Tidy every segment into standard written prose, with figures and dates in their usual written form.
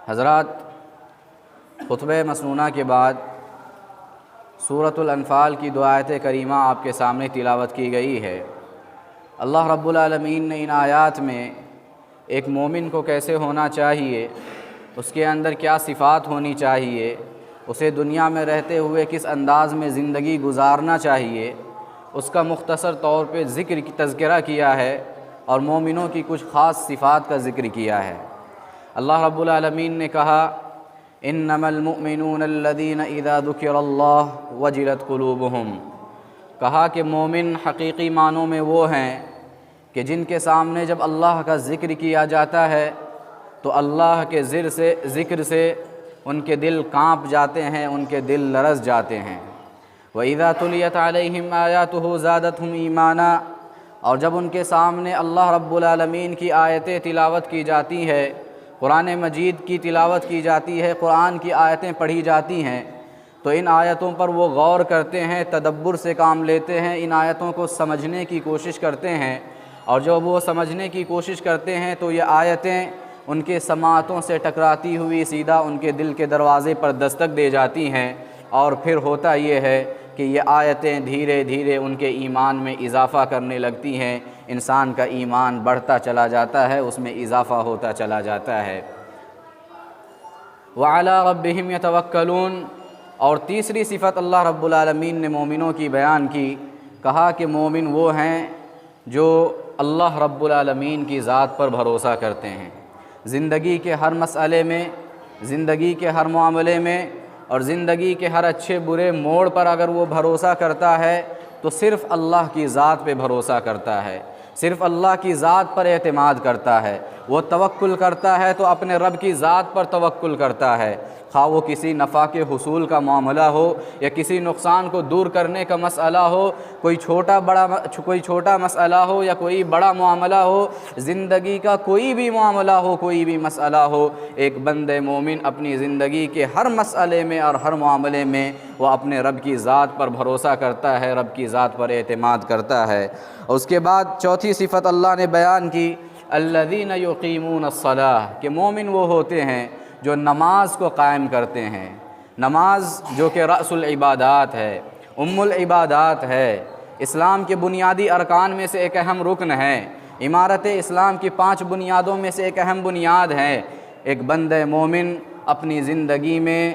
حضرات، خطبہ مسنونہ کے بعد سورۃ الانفال کی دو آیت کریمہ آپ کے سامنے تلاوت کی گئی ہے۔ اللہ رب العالمین نے ان آیات میں ایک مومن کو کیسے ہونا چاہیے، اس کے اندر کیا صفات ہونی چاہیے، اسے دنیا میں رہتے ہوئے کس انداز میں زندگی گزارنا چاہیے، اس کا مختصر طور پہ تذکرہ کیا ہے اور مومنوں کی کچھ خاص صفات کا ذکر کیا ہے۔ اللہ رب العالمین نے کہا انما المؤمنون الذین اذا ذکر اللہ وجلت قلوبہم، کہا کہ مومن حقیقی معنوں میں وہ ہیں کہ جن کے سامنے جب اللہ کا ذکر کیا جاتا ہے تو اللہ کے ذکر سے ان کے دل کانپ جاتے ہیں، ان کے دل لرز جاتے ہیں۔ وَإِذَا تُلِيَتْ عَلَيْهِمْ آيَاتُهُ زَادَتْهُمْ ایمانا، اور جب ان کے سامنے اللہ رب العالمین کی آیتیں تلاوت کی جاتی ہے، قرآن مجید کی تلاوت کی جاتی ہے، قرآن کی آیتیں پڑھی جاتی ہیں تو ان آیتوں پر وہ غور کرتے ہیں، تدبر سے کام لیتے ہیں، ان آیتوں کو سمجھنے کی کوشش کرتے ہیں، اور جب وہ سمجھنے کی کوشش کرتے ہیں تو یہ آیتیں ان کے سماعتوں سے ٹکراتی ہوئی سیدھا ان کے دل کے دروازے پر دستک دے جاتی ہیں، اور پھر ہوتا یہ ہے کہ یہ آیتیں دھیرے دھیرے ان کے ایمان میں اضافہ کرنے لگتی ہیں، انسان کا ایمان بڑھتا چلا جاتا ہے، اس میں اضافہ ہوتا چلا جاتا ہے۔ وَعَلَىٰ رَبِّهِمْ يَتَوَكَّلُونَ، اور تیسری صفت اللہ رب العالمین نے مومنوں کی بیان کی، کہا کہ مومن وہ ہیں جو اللہ رب العالمین کی ذات پر بھروسہ کرتے ہیں، زندگی کے ہر مسئلے میں، زندگی کے ہر معاملے میں، اور زندگی کے ہر اچھے برے موڑ پر اگر وہ بھروسہ کرتا ہے تو صرف اللہ کی ذات پہ بھروسہ کرتا ہے، صرف اللہ کی ذات پر اعتماد کرتا ہے۔ وہ توکل کرتا ہے تو اپنے رب کی ذات پر توکل کرتا ہے، خواہ وہ کسی نفع کے حصول کا معاملہ ہو یا کسی نقصان کو دور کرنے کا مسئلہ ہو، کوئی چھوٹا مسئلہ ہو یا کوئی بڑا معاملہ ہو، زندگی کا کوئی بھی معاملہ ہو، کوئی بھی مسئلہ ہو، ایک بندے مومن اپنی زندگی کے ہر مسئلے میں اور ہر معاملے میں وہ اپنے رب کی ذات پر بھروسہ کرتا ہے، رب کی ذات پر اعتماد کرتا ہے۔ اور اس کے بعد چوتھی صفت اللہ نے بیان کی الذین یقیمون الصلاۃ، کہ مومن وہ ہوتے ہیں جو نماز کو قائم کرتے ہیں، نماز جو کہ رأس العبادات ہے، العبادات ہے، اسلام کے بنیادی ارکان میں سے ایک اہم رکن ہے، عمارت اسلام کی 5 بنیادوں میں سے ایک اہم بنیاد ہے۔ ایک بندہ مومن اپنی زندگی میں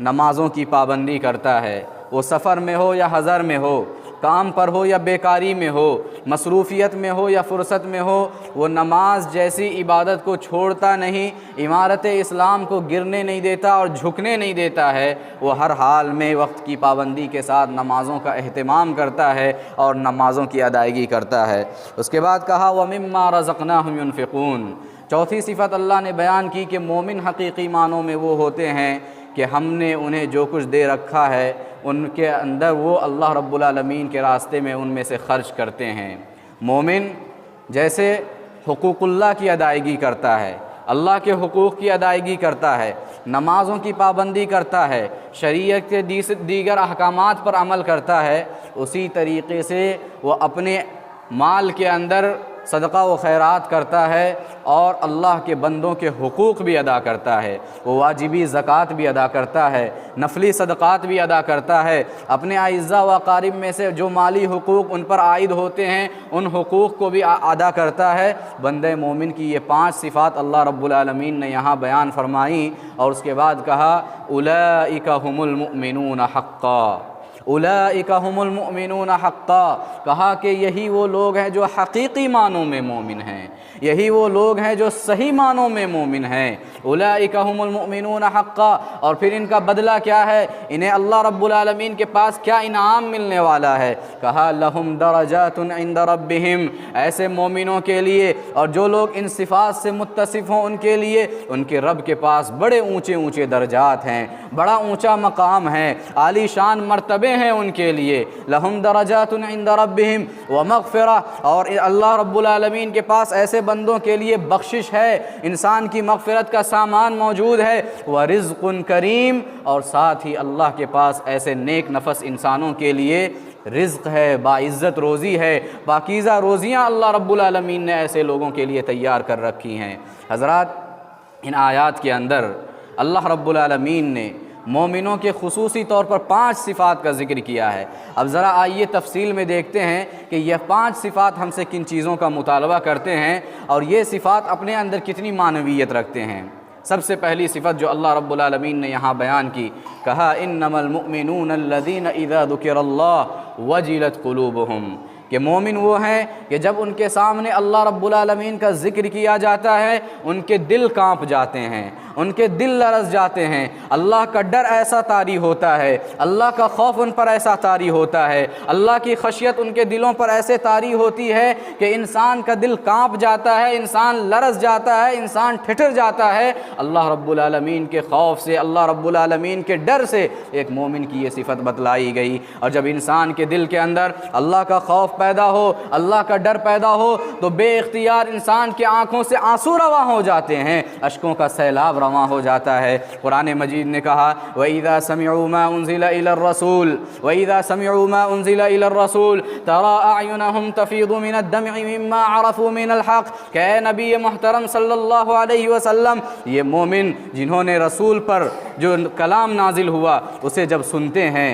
نمازوں کی پابندی کرتا ہے، وہ سفر میں ہو یا حضر میں ہو، کام پر ہو یا بیکاری میں ہو، مصروفیت میں ہو یا فرصت میں ہو، وہ نماز جیسی عبادت کو چھوڑتا نہیں، عمارت اسلام کو گرنے نہیں دیتا اور جھکنے نہیں دیتا ہے، وہ ہر حال میں وقت کی پابندی کے ساتھ نمازوں کا اہتمام کرتا ہے اور نمازوں کی ادائیگی کرتا ہے۔ اس کے بعد کہا وَمِمَّا رَزَقْنَاهُمْ يُنْفِقُونَ، چوتھی صفت اللہ نے بیان کی کہ مومن حقیقی معنوں میں وہ ہوتے ہیں کہ ہم نے انہیں جو کچھ دے رکھا ہے ان کے اندر وہ اللہ رب العالمین کے راستے میں ان میں سے خرچ کرتے ہیں۔ مومن جیسے حقوق اللہ کی ادائیگی کرتا ہے، اللہ کے حقوق کی ادائیگی کرتا ہے، نمازوں کی پابندی کرتا ہے، شریعت کے دیگر احکامات پر عمل کرتا ہے، اسی طریقے سے وہ اپنے مال کے اندر صدقہ و خیرات کرتا ہے اور اللہ کے بندوں کے حقوق بھی ادا کرتا ہے، وہ واجبی زکوٰۃ بھی ادا کرتا ہے، نفلی صدقات بھی ادا کرتا ہے، اپنے اعزاء و اقارب میں سے جو مالی حقوق ان پر عائد ہوتے ہیں ان حقوق کو بھی ادا کرتا ہے۔ بندہ مومن کی یہ 5 صفات اللہ رب العالمین نے یہاں بیان فرمائی، اور اس کے بعد کہا اولئک هم المؤمنون حقا، اولئک هم المؤمنون حقا، کہا کہ یہی وہ لوگ ہیں جو حقیقی معنوں میں مومن ہیں، یہی وہ لوگ ہیں جو صحیح معنوں میں مومن ہیں۔ اولئک هم المؤمنون حقا، اور پھر ان کا بدلہ کیا ہے، انہیں اللہ رب العالمین کے پاس کیا انعام ملنے والا ہے، کہا لہم درجات عند ربہم، ایسے مومنوں کے لیے اور جو لوگ ان صفات سے متصف ہوں ان کے لیے ان کے رب کے پاس بڑے اونچے اونچے درجات ہیں، بڑا اونچا مقام ہے، عالی شان مرتبے ہیں ان کے لیے۔ لہم درجات عند ربہم ومغفرہ، اور اللہ رب العالمین کے پاس ایسے بندوں کے لیے بخشش ہے، انسان کی مغفرت کا سامان موجود ہے، ورزق کریم، اور ساتھ ہی اللہ کے پاس ایسے نیک نفس انسانوں کے لیے رزق ہے، باعزت روزی ہے، پاکیزہ روزیاں اللہ رب العالمین نے ایسے لوگوں کے لیے تیار کر رکھی ہیں۔ حضرات، ان آیات کے اندر اللہ رب العالمین نے مومنوں کے خصوصی طور پر 5 صفات کا ذکر کیا ہے۔ اب ذرا آئیے تفصیل میں دیکھتے ہیں کہ یہ 5 صفات ہم سے کن چیزوں کا مطالبہ کرتے ہیں اور یہ صفات اپنے اندر کتنی معنویت رکھتے ہیں۔ سب سے پہلی صفت جو اللہ رب العالمین نے یہاں بیان کی، کہا انما المؤمنون الذین اذا ذکر اللہ وجلت قلوبہم، کہ مومن وہ ہیں کہ جب ان کے سامنے اللہ رب العالمین کا ذکر کیا جاتا ہے ان کے دل کانپ جاتے ہیں، ان کے دل لرز جاتے ہیں، اللہ کا ڈر ایسا طاری ہوتا ہے، اللہ کا خوف ان پر ایسا طاری ہوتا ہے، اللہ کی خشیت ان کے دلوں پر ایسے طاری ہوتی ہے کہ انسان کا دل کانپ جاتا ہے، انسان لرز جاتا ہے، انسان ٹھٹر جاتا ہے اللہ رب العالمین کے خوف سے، اللہ رب العالمین کے ڈر سے۔ ایک مومن کی یہ صفت بتلائی گئی۔ اور جب انسان کے دل کے اندر اللہ کا خوف پیدا ہو، اللہ کا ڈر پیدا ہو، تو بے اختیار انسان کی آنکھوں سے آنسو رواں ہو جاتے ہیں، اشکوں کا سیلاب رواں ہو جاتا ہے۔ قرآن مجید نے کہا وَإِذَا سَمِعُوا مَا أُنزِلَ إِلَى الرَّسُولِ وَإِذَا سَمِعُوا مَا أُنزِلَ إِلَى الرَّسُولِ تَرَىٰ أَعْيُنَهُمْ تَفِيضُ مِنَ الدَّمْعِ مِمَّا عَرَفُوا مِنَ الْحَقِّ، کہ اے نبی محترم صلی اللہ علیہ وسلم، یہ مومن جنہوں نے رسول پر جو کلام نازل ہوا اسے جب سنتے ہیں،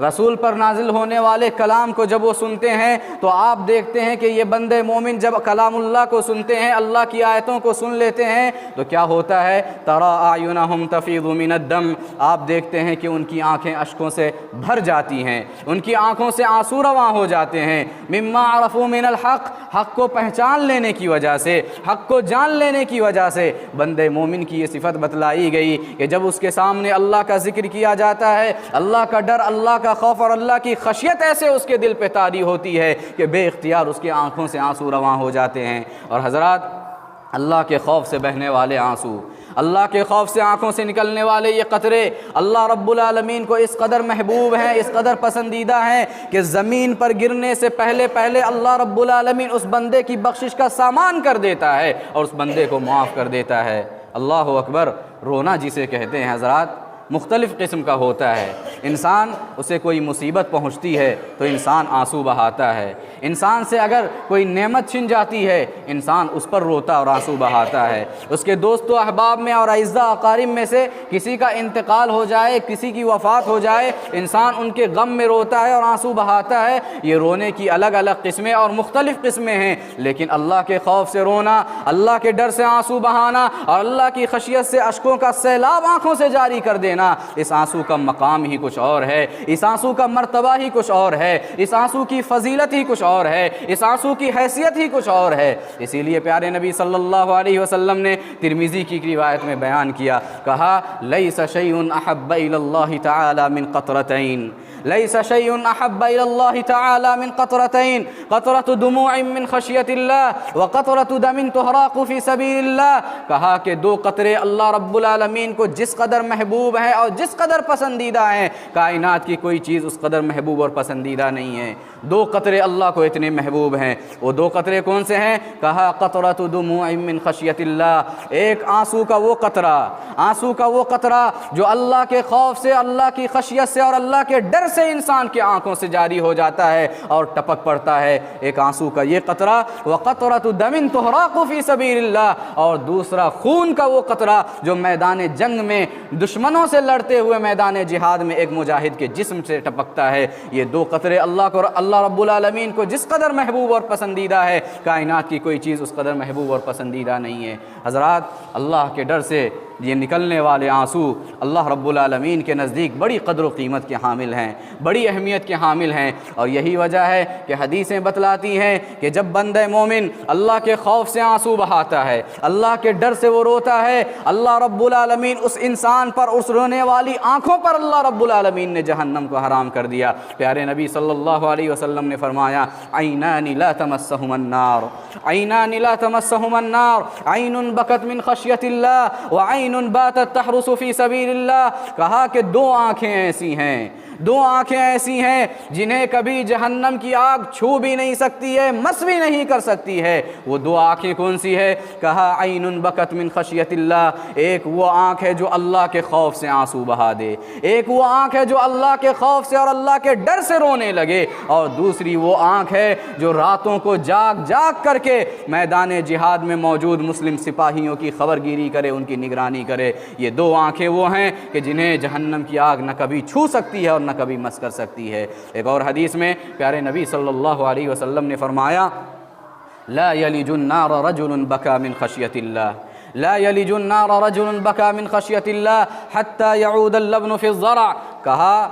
رسول پر نازل ہونے والے کلام کو جب وہ سنتے ہیں تو آپ دیکھتے ہیں کہ یہ بندے مومن جب کلام اللہ کو سنتے ہیں، اللہ کی آیتوں کو سن لیتے ہیں تو کیا ہوتا ہے؟ تَرَىٰ أَعْيُنَهُمْ تَفِيضُ مِنَ الدَّمْعِ، آپ دیکھتے ہیں کہ ان کی آنکھیں اشکوں سے بھر جاتی ہیں، ان کی آنکھوں سے آنسو رواں ہو جاتے ہیں، مِمَّا عَرَفُوا مِنَ الْحَقِّ، حق کو پہچان لینے کی وجہ سے، حق کو جان لینے کی وجہ سے۔ بندے مومن کی یہ صفت بتلائی گئی کہ جب اس کے سامنے اللہ کا ذکر کیا جاتا ہے، اللہ کا ڈر، اللہ کا خوف اور اللہ کی خشیت ایسے اس کے دل پہ طاری ہوتی ہے کہ بے اختیار اس کی آنکھوں سے آنسو رواں ہو جاتے ہیں۔ اور حضرات، اللہ کے خوف سے بہنے والے آنسو، اللہ کے خوف سے آنکھوں سے نکلنے والے یہ قطرے اللہ رب العالمین کو اس قدر محبوب ہیں، اس قدر پسندیدہ ہیں کہ زمین پر گرنے سے پہلے اللہ رب العالمین اس بندے کی بخشش کا سامان کر دیتا ہے اور اس بندے کو معاف کر دیتا ہے۔ اللہ اکبر۔ رونا جسے کہتے ہیں حضرات مختلف قسم کا ہوتا ہے۔ انسان اسے کوئی مصیبت پہنچتی ہے تو انسان آنسو بہاتا ہے، انسان سے اگر کوئی نعمت چھن جاتی ہے انسان اس پر روتا اور آنسو بہاتا ہے، اس کے دوست و احباب میں اور اعزاء اقارب میں سے کسی کا انتقال ہو جائے، کسی کی وفات ہو جائے، انسان ان کے غم میں روتا ہے اور آنسو بہاتا ہے۔ یہ رونے کی الگ الگ قسمیں اور مختلف قسمیں ہیں، لیکن اللہ کے خوف سے رونا، اللہ کے ڈر سے آنسو بہانا اور اللہ کی خشیت سے اشکوں کا سیلاب آنکھوں سے جاری کر دینا، اس آنسو کا مقام ہی کچھ اور ہے، اس آنسو کا مرتبہ ہی کچھ اور ہے، اس آنسو کی فضیلت ہی کچھ اور ہے، اس آنسو کی حیثیت ہی کچھ اور ہے۔ اسی لیے پیارے نبی صلی اللہ علیہ وسلم نے ترمذی کی روایت میں بیان کیا، کہا لیس شیء احب الی اللہ تعالی من قطرتین، لیس شیء احب الی اللہ تعالی من قطرتین، قطرۃ دموع من خشیۃ اللہ وقطرۃ دم تحراق فی سبیل اللہ، کہا کہ 2 قطرے اللہ رب العالمین کو جس قدر محبوب ہیں اور جس قدر پسندیدہ ہیں، کائنات کی کوئی چیز اس قدر محبوب اور پسندیدہ نہیں ہے۔ 2 قطرے اللہ کو اتنے محبوب ہیں، وہ 2 قطرے کون سے ہیں؟ کہا قطرۃ دموع من خشیۃ اللہ، ایک آنسو کا وہ قطرہ، آنسو کا وہ قطرہ جو اللہ کے خوف سے، اللہ کی خشیت سے اور اللہ کے ڈر سے انسان کی آنکھوں سے جاری ہو جاتا ہے اور ٹپک پڑتا ہے، ایک آنسو کا یہ قطرہ، وقطرۃ دم تحراق فی سبیل اللہ، اور دوسرا خون کا وہ قطرہ جو میدان جنگ میں دشمنوں سے لڑتے ہوئے میدان جہاد میں ایک مجاہد کے جسم سے ٹپکتا ہے۔ یہ 2 قطرے اللہ رب العالمین کو جس قدر محبوب اور پسندیدہ ہے، کائنات کی کوئی چیز اس قدر محبوب اور پسندیدہ نہیں ہے۔ حضرات، اللہ کے ڈر سے یہ نکلنے والے آنسو اللہ رب العالمین کے نزدیک بڑی قدر و قیمت کے حامل ہیں، بڑی اہمیت کے حامل ہیں، اور یہی وجہ ہے کہ حدیثیں بتلاتی ہیں کہ جب بندہ مومن اللہ کے خوف سے آنسو بہاتا ہے، اللہ کے ڈر سے وہ روتا ہے، اللہ رب العالمین اس انسان پر، اس رونے والی آنکھوں پر اللہ رب العالمین نے جہنم کو حرام کر دیا۔ پیارے نبی صلی اللہ علیہ وسلم نے فرمایا عینان لا تمسہم النار، عینان لا تمسہم النار، عین بکت من خشیت اللہ وعین باتت تحرس فی سبیل اللہ، کہا کہ 2 آنکھیں ایسی ہیں دو آنکھیں ایسی ہیں جنہیں کبھی جہنم کی آگ چھو بھی نہیں سکتی ہے، مس بھی نہیں کر سکتی ہے۔ وہ دو آنکھیں کون سی ہے؟ کہا عین بکت من خشیت اللہ، ایک وہ آنکھ ہے جو اللہ کے خوف سے آنسو بہا دے، ایک وہ آنکھ ہے جو اللہ کے خوف سے اور اللہ کے ڈر سے رونے لگے، اور دوسری وہ آنکھ ہے جو راتوں کو جاگ جاگ کر کے میدان جہاد میں موجود مسلم سپاہیوں کی خبر گیری کرے، ان کی نگرانی کرے۔ یہ دو آنکھیں وہ ہیں کہ جنہیں جہنم کی آگ نہ کبھی چھو سکتی ہے اور نہ کبھی مس کر سکتی ہے۔ ایک اور حدیث میں پیارے نبی صلی اللہ علیہ وسلم نے فرمایا لا یلج النار رجل بکا من خشیت اللہ، لا یلج النار رجل بکا من خشیت اللہ حتی یعود اللبن فی الزرع، کہا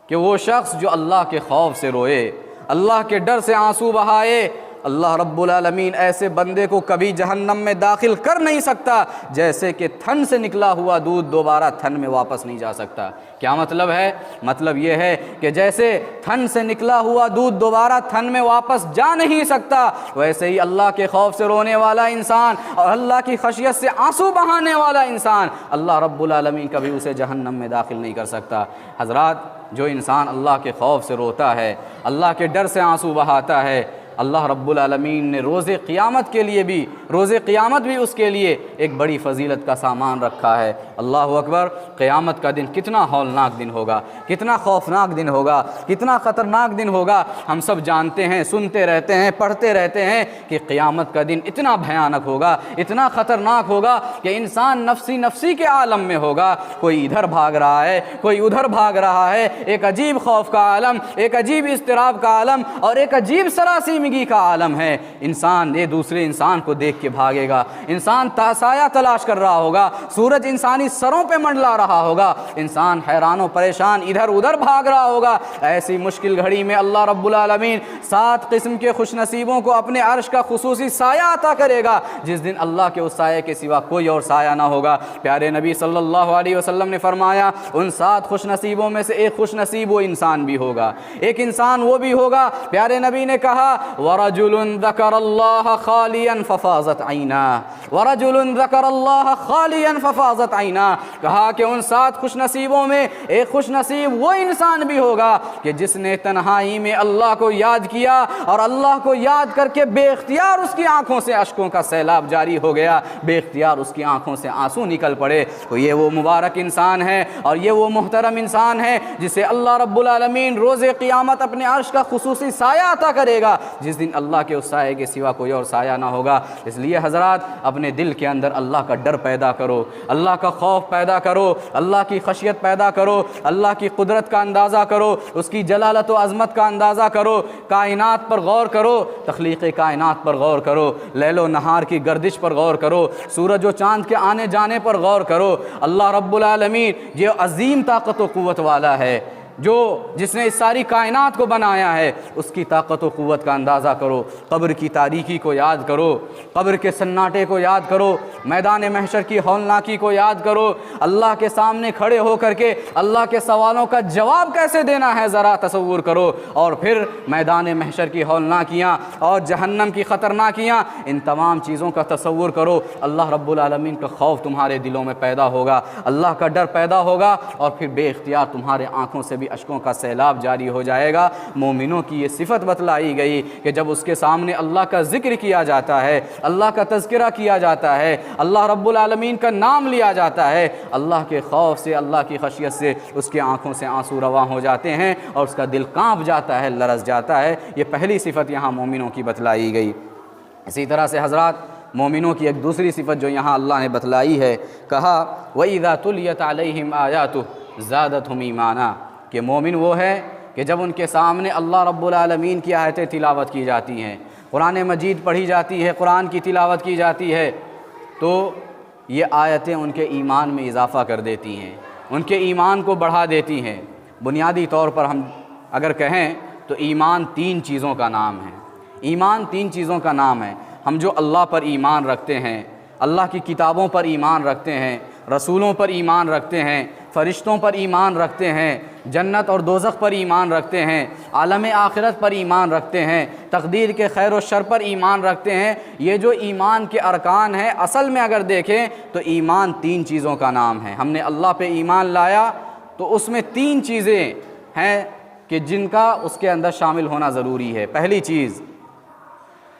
کہ وہ شخص جو اللہ کے خوف سے روئے، اللہ کے ڈر سے آنسو بہائے، اللہ رب العالمین ایسے بندے کو کبھی جہنم میں داخل کر نہیں سکتا جیسے کہ تھن سے نکلا ہوا دودھ دوبارہ تھن میں واپس نہیں جا سکتا۔ کیا مطلب ہے؟ مطلب یہ ہے کہ جیسے تھن سے نکلا ہوا دودھ دوبارہ تھن میں واپس جا نہیں سکتا، ویسے ہی اللہ کے خوف سے رونے والا انسان اور اللہ کی خشیت سے آنسو بہانے والا انسان، اللہ رب العالمین کبھی اسے جہنم میں داخل نہیں کر سکتا۔ حضرات، جو انسان اللہ کے خوف سے روتا ہے، اللہ کے ڈر سے آنسو بہاتا ہے، اللہ رب العالمین نے روز قیامت کے لیے بھی، روز قیامت بھی اس کے لیے ایک بڑی فضیلت کا سامان رکھا ہے۔ اللہ اکبر! قیامت کا دن کتنا ہولناک دن ہوگا، کتنا خوفناک دن ہوگا، کتنا خطرناک دن ہوگا۔ ہم سب جانتے ہیں، سنتے رہتے ہیں، پڑھتے رہتے ہیں کہ قیامت کا دن اتنا بھیانک ہوگا، اتنا خطرناک ہوگا کہ انسان نفسی نفسی کے عالم میں ہوگا، کوئی ادھر بھاگ رہا ہے، کوئی ادھر بھاگ رہا ہے، ایک عجیب خوف کا عالم، ایک عجیب اضطراب کا عالم اور ایک عجیب سراسیمگی کا عالم ہے۔ انسان یہ دوسرے انسان کو دیکھ کے بھاگے گا، انسان سایہ تلاش کر رہا ہوگا، سورج انسانی سروں پہ منڈلا رہا ہوگا، انسان حیران و پریشان ادھر ادھر بھاگ رہا ہوگا۔ ایسی مشکل گھڑی میں اللہ رب العالمین 7 قسم کے خوش نصیبوں کو اپنے عرش کا خصوصی سایہ عطا کرے گا، جس دن اللہ کے اس سایہ کے سوا کوئی اور سایہ نہ ہوگا۔ پیارے نبی صلی اللہ علیہ وسلم نے فرمایا ان 7 خوش نصیبوں میں سے ایک خوش نصیب وہ انسان بھی ہوگا، ایک انسان وہ بھی ہوگا۔ پیارے نبی نے کہا وَرَجُلٌ ذَكَرَ اللَّهَ خَالِيًا فَفَاضَتْ عَيْنَاهُ، وَرَجُلٌ ذَكَرَ اللَّهَ خَالِيًا فَفَاضَتْ عَيْنَاهُ، کہا کہ ان 7 خوش نصیبوں میں ایک خوش نصیب وہ انسان بھی ہوگا کہ جس نے تنہائی میں اللہ کو یاد کیا اور اللہ کو یاد کر کے بے اختیار اس کی آنکھوں سے اشکوں کا سیلاب جاری ہو گیا، بے اختیار اس کی آنکھوں سے آنسو نکل پڑے۔ تو یہ وہ مبارک انسان ہے اور یہ وہ محترم انسان ہے جسے اللہ رب العالمین روز قیامت اپنے عرش کا خصوصی سایہ عطا کرے گا، جس دن اللہ کے اس سایہ کے سوا کوئی اور سایہ نہ ہوگا۔ اس لیے حضرات، اپنے دل کے اندر اللہ کا ڈر پیدا کرو، اللہ کا خوف پیدا کرو، اللہ کی خشیت پیدا کرو، اللہ کی قدرت کا اندازہ کرو، اس کی جلالت و عظمت کا اندازہ کرو، کائنات پر غور کرو، تخلیق کائنات پر غور کرو، لیل و نہار کی گردش پر غور کرو، سورج و چاند کے آنے جانے پر غور کرو۔ اللہ رب العالمین جو عظیم طاقت و قوت والا ہے، جس نے اس ساری کائنات کو بنایا ہے، اس کی طاقت و قوت کا اندازہ کرو۔ قبر کی تاریکی کو یاد کرو، قبر کے سناٹے کو یاد کرو، میدان محشر کی ہولناکی کو یاد کرو، اللہ کے سامنے کھڑے ہو کر کے اللہ کے سوالوں کا جواب کیسے دینا ہے ذرا تصور کرو، اور پھر میدان محشر کی ہولناکیاں اور جہنم کی خطرناکیاں، ان تمام چیزوں کا تصور کرو۔ اللہ رب العالمین کا خوف تمہارے دلوں میں پیدا ہوگا، اللہ کا ڈر پیدا ہوگا، اور پھر بے اختیار تمہارے آنکھوں سے اشکوں کا سیلاب جاری ہو جائے گا۔ مومنوں کی یہ صفت بتلائی گئی کہ جب اس کے سامنے اللہ کا ذکر کیا جاتا ہے، اللہ کا تذکرہ کیا جاتا ہے، اللہ رب العالمین کا نام لیا جاتا ہے، اللہ کے خوف سے، اللہ کی خشیت سے اس کی آنکھوں سے آنسو رواں ہو جاتے ہیں اور اس کا دل کانپ جاتا ہے، لرز جاتا ہے۔ یہ پہلی صفت یہاں مومنوں کی بتلائی گئی۔ اسی طرح سے حضرات، مومنوں کی ایک دوسری صفت جو یہاں اللہ نے بتلائی ہے، کہا وَإِذَا تُلِيَتْ عَلَيْهِمْ آيَاتُهُ زَادَتْهُمْ ایمانا، کہ مومن وہ ہے کہ جب ان کے سامنے اللہ رب العالمین کی آیتیں تلاوت کی جاتی ہیں، قرآن مجید پڑھی جاتی ہے، قرآن کی تلاوت کی جاتی ہے، تو یہ آیتیں ان کے ایمان میں اضافہ کر دیتی ہیں، ان کے ایمان کو بڑھا دیتی ہیں۔ بنیادی طور پر ہم اگر کہیں تو ایمان 3 چیزوں کا نام ہے، ایمان 3 چیزوں کا نام ہے۔ ہم جو اللہ پر ایمان رکھتے ہیں، اللہ کی کتابوں پر ایمان رکھتے ہیں، رسولوں پر ایمان رکھتے ہیں، فرشتوں پر ایمان رکھتے ہیں، جنت اور دوزخ پر ایمان رکھتے ہیں، عالم آخرت پر ایمان رکھتے ہیں، تقدیر کے خیر و شر پر ایمان رکھتے ہیں، یہ جو ایمان کے ارکان ہیں، اصل میں اگر دیکھیں تو ایمان 3 چیزوں کا نام ہے۔ ہم نے اللہ پہ ایمان لایا تو اس میں 3 چیزیں ہیں کہ جن کا اس کے اندر شامل ہونا ضروری ہے۔ پہلی چیز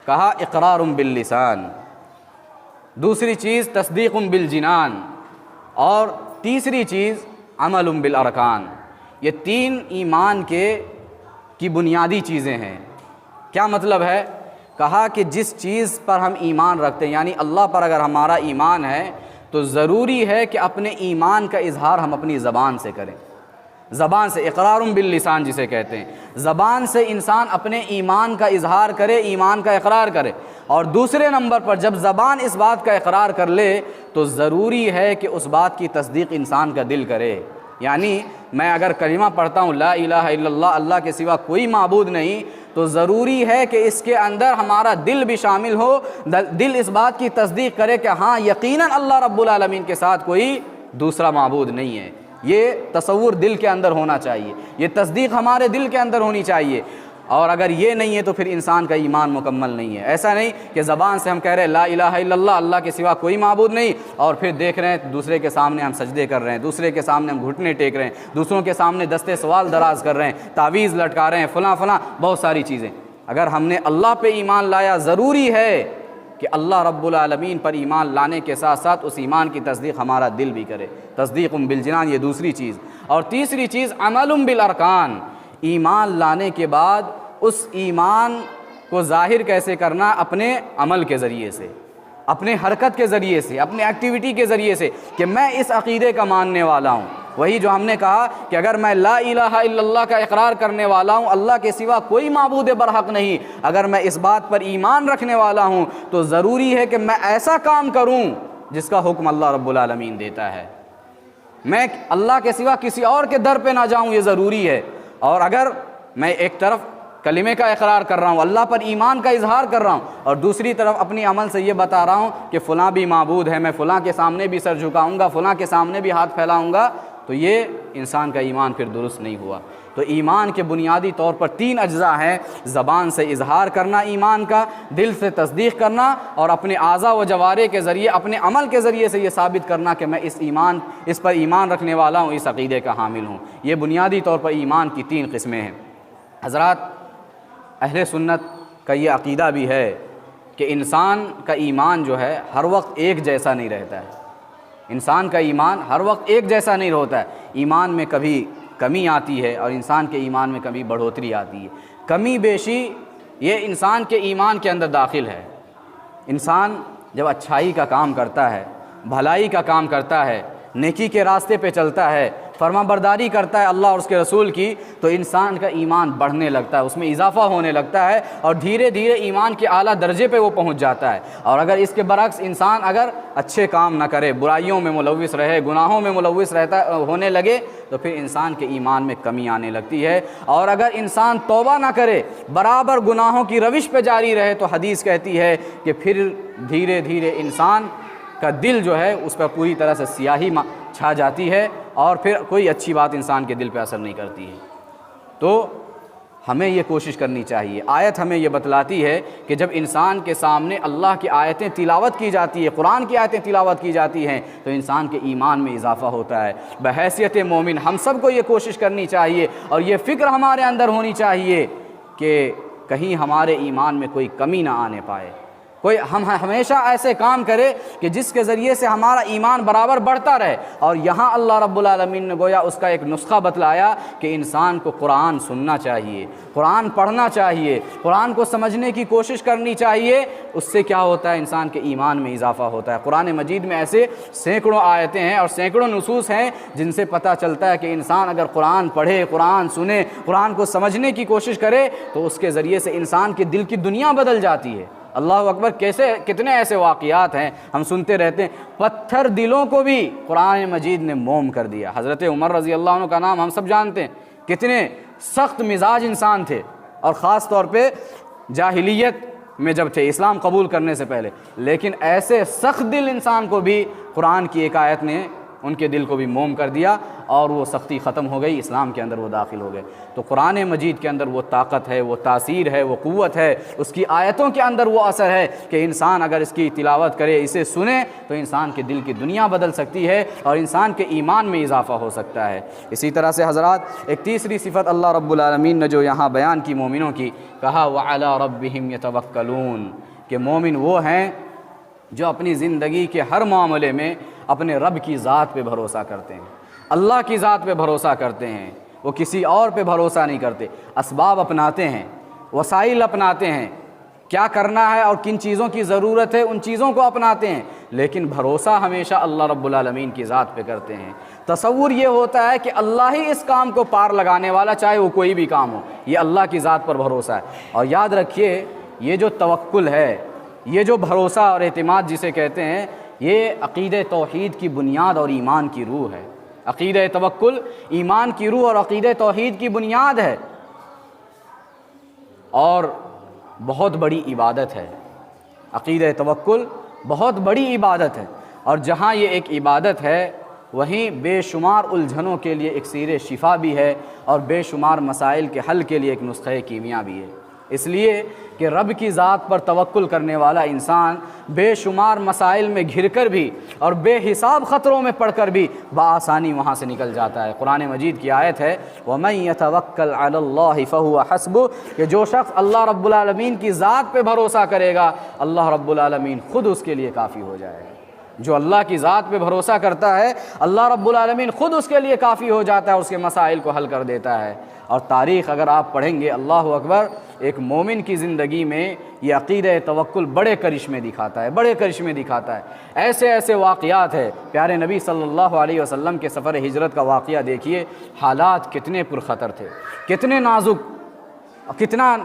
کہا اقرار باللسان، دوسری چیز تصدیق بالجنان، اور تیسری چیز عمل بالارکان۔ یہ تین ایمان کی بنیادی چیزیں ہیں۔ کیا مطلب ہے؟ کہا کہ جس چیز پر ہم ایمان رکھتے ہیں، یعنی اللہ پر اگر ہمارا ایمان ہے تو ضروری ہے کہ اپنے ایمان کا اظہار ہم اپنی زبان سے کریں، زبان سے، اقرار باللسان جسے کہتے ہیں، زبان سے انسان اپنے ایمان کا اظہار کرے، ایمان کا اقرار کرے۔ اور دوسرے نمبر پر جب زبان اس بات کا اقرار کر لے تو ضروری ہے کہ اس بات کی تصدیق انسان کا دل کرے۔ یعنی میں اگر کلمہ پڑھتا ہوں لا الہ الا اللہ، اللہ کے سوا کوئی معبود نہیں، تو ضروری ہے کہ اس کے اندر ہمارا دل بھی شامل ہو، دل اس بات کی تصدیق کرے کہ ہاں یقیناً اللہ رب العالمین کے ساتھ کوئی دوسرا معبود نہیں ہے۔ یہ تصور دل کے اندر ہونا چاہیے، یہ تصدیق ہمارے دل کے اندر ہونی چاہیے۔ اور اگر یہ نہیں ہے تو پھر انسان کا ایمان مکمل نہیں ہے۔ ایسا نہیں کہ زبان سے ہم کہہ رہے ہیں لا الہ الا اللہ، اللہ کے سوا کوئی معبود نہیں، اور پھر دیکھ رہے ہیں دوسرے کے سامنے ہم سجدے کر رہے ہیں، دوسرے کے سامنے ہم گھٹنے ٹیک رہے ہیں، دوسروں کے سامنے دستے سوال دراز کر رہے ہیں، تعویذ لٹکا رہے ہیں، فلاں فلاں بہت ساری چیزیں۔ اگر ہم نے اللہ پہ ایمان لایا، ضروری ہے کہ اللہ رب العالمین پر ایمان لانے کے ساتھ ساتھ اس ایمان کی تصدیق ہمارا دل بھی کرے، تصدیق بالجنان، یہ دوسری چیز۔ اور تیسری چیز عمل بالارکان، ایمان لانے کے بعد اس ایمان کو ظاہر کیسے کرنا؟ اپنے عمل کے ذریعے سے، اپنے حرکت کے ذریعے سے، اپنے ایکٹیویٹی کے ذریعے سے، کہ میں اس عقیدے کا ماننے والا ہوں۔ وہی جو ہم نے کہا کہ اگر میں لا الہ الا اللہ کا اقرار کرنے والا ہوں، اللہ کے سوا کوئی معبود برحق نہیں، اگر میں اس بات پر ایمان رکھنے والا ہوں تو ضروری ہے کہ میں ایسا کام کروں جس کا حکم اللہ رب العالمین دیتا ہے، میں اللہ کے سوا کسی اور کے در پہ نہ جاؤں، یہ ضروری ہے۔ اور اگر میں ایک طرف کلمے کا اقرار کر رہا ہوں، اللہ پر ایمان کا اظہار کر رہا ہوں، اور دوسری طرف اپنی عمل سے یہ بتا رہا ہوں کہ فلاں بھی معبود ہے، میں فلاں کے سامنے بھی سر جھکاؤں گا، فلاں کے سامنے بھی ہاتھ پھیلاؤں گا، تو یہ انسان کا ایمان پھر درست نہیں ہوا۔ تو ایمان کے بنیادی طور پر تین اجزاء ہیں: زبان سے اظہار کرنا ایمان کا، دل سے تصدیق کرنا، اور اپنے اعضاء و جوارح کے ذریعے، اپنے عمل کے ذریعے سے یہ ثابت کرنا کہ میں اس پر ایمان رکھنے والا ہوں، اس عقیدے کا حامل ہوں۔ یہ بنیادی طور پر ایمان کی تین قسمیں ہیں۔ حضرات، اہل سنت کا یہ عقیدہ بھی ہے کہ انسان کا ایمان جو ہے ہر وقت ایک جیسا نہیں رہتا ہے، انسان کا ایمان ہر وقت ایک جیسا نہیں ہوتا ہے۔ ایمان میں کبھی کمی آتی ہے اور انسان کے ایمان میں کبھی بڑھوتری آتی ہے۔ کمی بیشی یہ انسان کے ایمان کے اندر داخل ہے۔ انسان جب اچھائی کا کام کرتا ہے، بھلائی کا کام کرتا ہے، نیکی کے راستے پہ چلتا ہے، فرما برداری کرتا ہے اللہ اور اس کے رسول کی، تو انسان کا ایمان بڑھنے لگتا ہے، اس میں اضافہ ہونے لگتا ہے، اور دھیرے دھیرے ایمان کے اعلیٰ درجے پہ وہ پہنچ جاتا ہے۔ اور اگر اس کے برعکس انسان اگر اچھے کام نہ کرے، برائیوں میں ملوث رہے، گناہوں میں ملوث ہونے لگے، تو پھر انسان کے ایمان میں کمی آنے لگتی ہے۔ اور اگر انسان توبہ نہ کرے، برابر گناہوں کی روش پہ جاری رہے، تو حدیث کہتی ہے کہ پھر دھیرے دھیرے انسان کا دل جو ہے اس پر پوری طرح سے سیاہی چھا جاتی ہے، اور پھر کوئی اچھی بات انسان کے دل پہ اثر نہیں کرتی ہے۔ تو ہمیں یہ کوشش کرنی چاہیے۔ آیت ہمیں یہ بتلاتی ہے کہ جب انسان کے سامنے اللہ کی آیتیں تلاوت کی جاتی ہے، قرآن کی آیتیں تلاوت کی جاتی ہیں، تو انسان کے ایمان میں اضافہ ہوتا ہے۔ بحیثیت مومن ہم سب کو یہ کوشش کرنی چاہیے، اور یہ فکر ہمارے اندر ہونی چاہیے کہ کہیں ہمارے ایمان میں کوئی کمی نہ آنے پائے، ہم ہمیشہ ایسے کام کرے کہ جس کے ذریعے سے ہمارا ایمان برابر بڑھتا رہے۔ اور یہاں اللہ رب العالمین نے گویا اس کا ایک نسخہ بتلایا کہ انسان کو قرآن سننا چاہیے، قرآن پڑھنا چاہیے، قرآن کو سمجھنے کی کوشش کرنی چاہیے۔ اس سے کیا ہوتا ہے؟ انسان کے ایمان میں اضافہ ہوتا ہے۔ قرآن مجید میں ایسے سینکڑوں آیتیں ہیں اور سینکڑوں نصوص ہیں جن سے پتہ چلتا ہے کہ انسان اگر قرآن پڑھے، قرآن سنے، قرآن کو سمجھنے کی کوشش کرے، تو اس کے ذریعے سے انسان کے دل کی دنیا بدل جاتی ہے۔ اللہ اکبر، کتنے ایسے واقعات ہیں ہم سنتے رہتے ہیں۔ پتھر دلوں کو بھی قرآن مجید نے موم کر دیا۔ حضرت عمر رضی اللہ عنہ کا نام ہم سب جانتے ہیں، کتنے سخت مزاج انسان تھے، اور خاص طور پہ جاہلیت میں جب تھے، اسلام قبول کرنے سے پہلے، لیکن ایسے سخت دل انسان کو بھی قرآن کی ایک آیت نے ان کے دل کو بھی موم کر دیا اور وہ سختی ختم ہو گئی، اسلام کے اندر وہ داخل ہو گئے۔ تو قرآن مجید کے اندر وہ طاقت ہے، وہ تاثیر ہے، وہ قوت ہے، اس کی آیتوں کے اندر وہ اثر ہے کہ انسان اگر اس کی تلاوت کرے، اسے سنے تو انسان کے دل کی دنیا بدل سکتی ہے اور انسان کے ایمان میں اضافہ ہو سکتا ہے۔ اسی طرح سے حضرات ایک تیسری صفت اللہ رب العالمین نے جو یہاں بیان کی مومنوں کی، کہا وَعَلَىٰ رَبِّهِمْ يَتَوَكَّلُونَ، کہ مومن وہ ہیں جو اپنی زندگی کے ہر معاملے میں اپنے رب کی ذات پہ بھروسہ کرتے ہیں، اللہ کی ذات پہ بھروسہ کرتے ہیں، وہ کسی اور پہ بھروسہ نہیں کرتے۔ اسباب اپناتے ہیں، وسائل اپناتے ہیں، کیا کرنا ہے اور کن چیزوں کی ضرورت ہے ان چیزوں کو اپناتے ہیں، لیکن بھروسہ ہمیشہ اللہ رب العالمین کی ذات پہ کرتے ہیں۔ تصور یہ ہوتا ہے کہ اللہ ہی اس کام کو پار لگانے والا، چاہے وہ کوئی بھی کام ہو، یہ اللہ کی ذات پر بھروسہ ہے۔ اور یاد رکھیے یہ جو توکل ہے، یہ جو بھروسہ اور اعتماد جسے کہتے ہیں، یہ عقیدہ توحید کی بنیاد اور ایمان کی روح ہے۔ عقیدہ توکل ایمان کی روح اور عقیدہ توحید کی بنیاد ہے اور بہت بڑی عبادت ہے۔ عقیدہ توکل بہت بڑی عبادت ہے، اور جہاں یہ ایک عبادت ہے وہیں بے شمار الجھنوں کے لیے اکسیر شفا بھی ہے اور بے شمار مسائل کے حل کے لیے ایک نسخہ کیمیا بھی ہے۔ اس لیے کہ رب کی ذات پر توکل کرنے والا انسان بے شمار مسائل میں گھر کر بھی اور بے حساب خطروں میں پڑ کر بھی بآسانی وہاں سے نکل جاتا ہے۔ قرآن مجید کی آیت ہے وَمَن يَتَوَكَّلْ عَلَى اللَّهِ فَهُوَ حَسْبُهُ، کہ جو شخص اللہ رب العالمین کی ذات پہ بھروسہ کرے گا اللہ رب العالمین خود اس کے لیے کافی ہو جائے گا۔ جو اللہ کی ذات پہ بھروسہ کرتا ہے اللہ رب العالمین خود اس کے لیے کافی ہو جاتا ہے، اس کے مسائل کو حل کر دیتا ہے۔ اور تاریخ اگر آپ پڑھیں گے، اللہ اکبر، ایک مومن کی زندگی میں یہ عقیدہ توکل بڑے کرشمے دکھاتا ہے، بڑے کرشمے دکھاتا ہے۔ ایسے ایسے واقعات ہیں، پیارے نبی صلی اللہ علیہ وسلم کے سفر ہجرت کا واقعہ دیکھیے، حالات کتنے پرخطر تھے، کتنا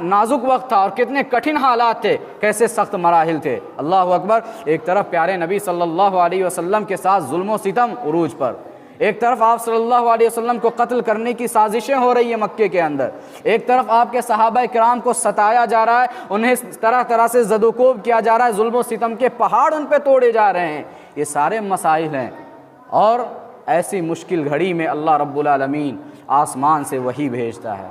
نازک وقت تھا اور کتنے کٹھن حالات تھے، کیسے سخت مراحل تھے۔ اللہ اکبر، ایک طرف پیارے نبی صلی اللہ علیہ وسلم کے ساتھ ظلم و ستم عروج پر، ایک طرف آپ صلی اللہ علیہ وسلم کو قتل کرنے کی سازشیں ہو رہی ہیں مکے کے اندر، ایک طرف آپ کے صحابہ کرام کو ستایا جا رہا ہے، انہیں طرح طرح سے زد و کوب کیا جا رہا ہے، ظلم و ستم کے پہاڑ ان پہ توڑے جا رہے ہیں۔ یہ سارے مسائل ہیں، اور ایسی مشکل گھڑی میں اللہ رب العالمین آسمان سے وحی بھیجتا ہے۔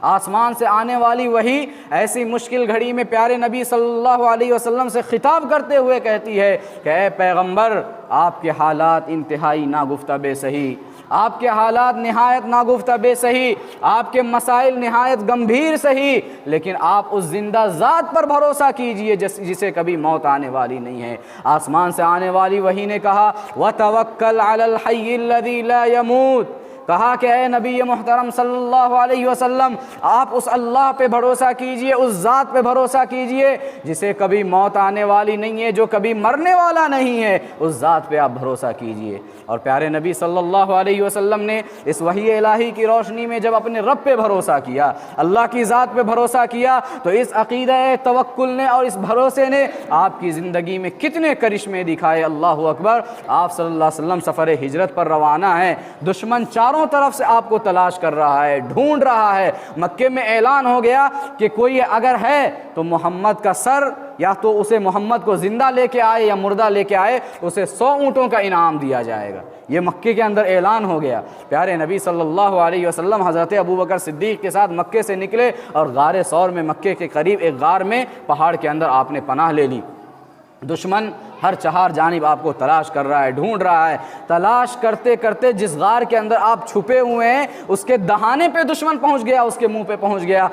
آسمان سے آنے والی وحی ایسی مشکل گھڑی میں پیارے نبی صلی اللہ علیہ وسلم سے خطاب کرتے ہوئے کہتی ہے کہ اے پیغمبر، آپ کے حالات انتہائی ناگفتہ بے صحیح، آپ کے حالات نہایت ناگفتہ بے صحیح، آپ کے مسائل نہایت گمبھیر صحیح، لیکن آپ اس زندہ ذات پر بھروسہ کیجئے جسے کبھی موت آنے والی نہیں ہے۔ آسمان سے آنے والی وحی نے کہا وَتَوَكَّلْ عَلَى الْحَيِّ الَّذِي لَا يَمُوتُ، کہا کہ اے نبی محترم صلی اللہ علیہ وسلم، آپ اس اللہ پہ بھروسہ کیجئے، اس ذات پہ بھروسہ کیجئے جسے کبھی موت آنے والی نہیں ہے، جو کبھی مرنے والا نہیں ہے، اس ذات پہ آپ بھروسہ کیجئے۔ اور پیارے نبی صلی اللہ علیہ وسلم نے اس وحی الہی کی روشنی میں جب اپنے رب پہ بھروسہ کیا، اللہ کی ذات پہ بھروسہ کیا، تو اس عقیدہ توکل نے اور اس بھروسے نے آپ کی زندگی میں کتنے کرشمے دکھائے۔ اللہ اکبر، آپ صلی اللہ علیہ وسلم سفر ہجرت پر روانہ ہیں، دشمن چاروں طرف سے آپ کو تلاش کر رہا ہے، ڈھونڈ رہا ہے۔ مکے میں اعلان ہو گیا کہ کوئی اگر ہے تو محمد کا سر، یا تو اسے محمد کو زندہ لے کے آئے یا مردہ لے کے آئے، اسے 100 اونٹوں کا انعام دیا جائے گا۔ یہ مکے کے اندر اعلان ہو گیا۔ پیارے نبی صلی اللہ علیہ وسلم حضرت ابوبکر صدیق کے ساتھ مکے سے نکلے اور غار ثور میں، مکے کے قریب ایک غار میں پہاڑ کے اندر آپ نے پناہ لے لی۔ دشمن ہر چہار جانب آپ کو تلاش کر رہا ہے، ڈھونڈ رہا ہے۔ تلاش کرتے کرتے جس غار کے اندر آپ چھپے ہوئے ہیں اس کے دہانے پہ دشمن پہنچ گیا، اس کے منہ پہ پہنچ گیا۔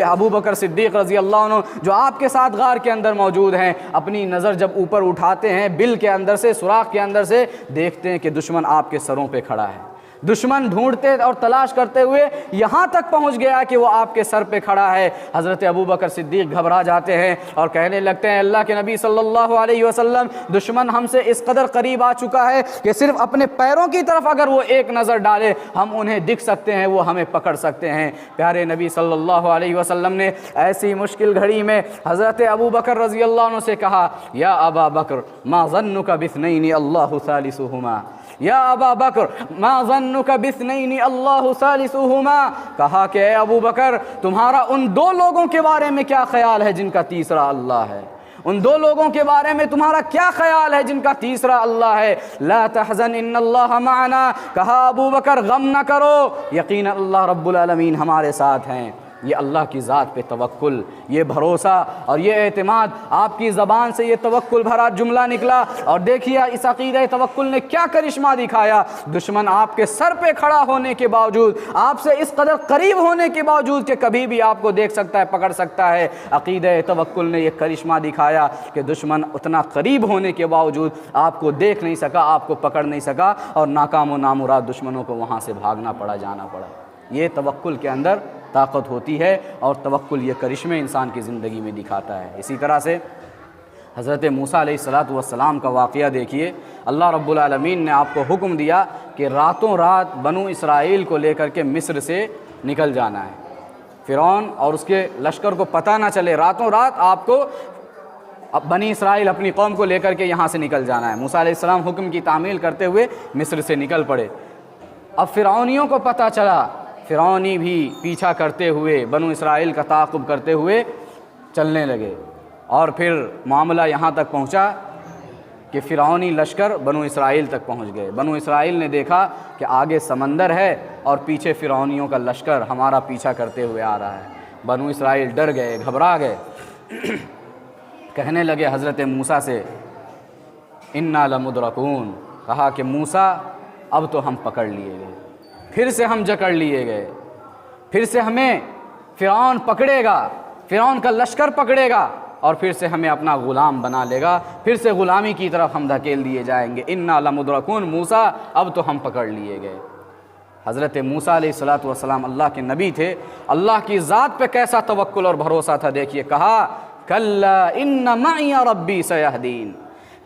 ابوبکر صدیق رضی اللہ عنہ جو آپ کے ساتھ غار کے اندر موجود ہیں، اپنی نظر جب اوپر اٹھاتے ہیں، بل کے اندر سے، سوراخ کے اندر سے دیکھتے ہیں کہ دشمن آپ کے سروں پہ کھڑا ہے۔ دشمن ڈھونڈتے اور تلاش کرتے ہوئے یہاں تک پہنچ گیا کہ وہ آپ کے سر پہ کھڑا ہے۔ حضرت ابوبکر صدیق گھبرا جاتے ہیں اور کہنے لگتے ہیں اللہ کے نبی صلی اللہ علیہ وسلم، دشمن ہم سے اس قدر قریب آ چکا ہے کہ صرف اپنے پیروں کی طرف اگر وہ ایک نظر ڈالے ہم انہیں دکھ سکتے ہیں، وہ ہمیں پکڑ سکتے ہیں۔ پیارے نبی صلی اللہ علیہ وسلم نے ایسی مشکل گھڑی میں حضرت ابوبکر رضی اللہ عنہ سے کہا یا ابا بکر ما ظنک باثنین اللہ ثالثہما، یا ابا بکر ما ظنک باثنین اللہ ثالثہما، کہا کہ اے ابو بکر تمہارا ان دو لوگوں کے بارے میں کیا خیال ہے جن کا تیسرا اللہ ہے؟ ان دو لوگوں کے بارے میں تمہارا کیا خیال ہے جن کا تیسرا اللہ ہے؟ لا تحزن ان اللہ معنا، کہا ابو بکر غم نہ کرو، یقینا اللہ رب العالمین ہمارے ساتھ ہیں۔ یہ اللہ کی ذات پہ توکل، یہ بھروسہ اور یہ اعتماد، آپ کی زبان سے یہ توکل بھرا جملہ نکلا، اور دیکھیے اس عقیدہ توکل نے کیا کرشمہ دکھایا۔ دشمن آپ کے سر پہ کھڑا ہونے کے باوجود، آپ سے اس قدر قریب ہونے کے باوجود کہ کبھی بھی آپ کو دیکھ سکتا ہے، پکڑ سکتا ہے، عقیدہ توکل نے یہ کرشمہ دکھایا کہ دشمن اتنا قریب ہونے کے باوجود آپ کو دیکھ نہیں سکا، آپ کو پکڑ نہیں سکا، اور ناکام و نامراد دشمنوں کو وہاں سے بھاگنا پڑا، جانا پڑا۔ یہ توکل کے اندر طاقت ہوتی ہے، اور توکل یہ کرشمے انسان کی زندگی میں دکھاتا ہے۔ اسی طرح سے حضرت موسیٰ علیہ السلام کا واقعہ دیکھیے، اللہ رب العالمین نے آپ کو حکم دیا کہ راتوں رات بنو اسرائیل کو لے کر کے مصر سے نکل جانا ہے، فرعون اور اس کے لشکر کو پتہ نہ چلے، راتوں رات آپ کو بنی اسرائیل اپنی قوم کو لے کر کے یہاں سے نکل جانا ہے۔ موسیٰ علیہ السلام حکم کی تعمیل کرتے ہوئے مصر سے نکل پڑے۔ اب فرعونیوں کو پتہ چلا، فرعونی بھی پیچھا کرتے ہوئے بنو اسرائیل کا تعاقب کرتے ہوئے چلنے لگے، اور پھر معاملہ یہاں تک پہنچا کہ فرعونی لشکر بنو اسرائیل تک پہنچ گئے۔ بنو اسرائیل نے دیکھا کہ آگے سمندر ہے اور پیچھے فرعونیوں کا لشکر ہمارا پیچھا کرتے ہوئے آ رہا ہے۔ بنو اسرائیل ڈر گئے، گھبرا گئے، کہنے لگے حضرت موسیٰ سے انا لمدرکون، کہا کہ موسیٰ اب تو ہم پکڑ لیے گئے، پھر سے ہم جکڑ لیے گئے، پھر سے ہمیں فرعون پکڑے گا، فرعون کا لشکر پکڑے گا، اور پھر سے ہمیں اپنا غلام بنا لے گا، پھر سے غلامی کی طرف ہم دھکیل دیے جائیں گے۔ انا لمدرکون، موسیٰ اب تو ہم پکڑ لیے گئے۔ حضرت موسیٰ علیہ السلام اللہ کے نبی تھے، اللہ کی ذات پہ کیسا توکل اور بھروسہ تھا، دیکھیے کہا کلا ان معی ربی سیہدین،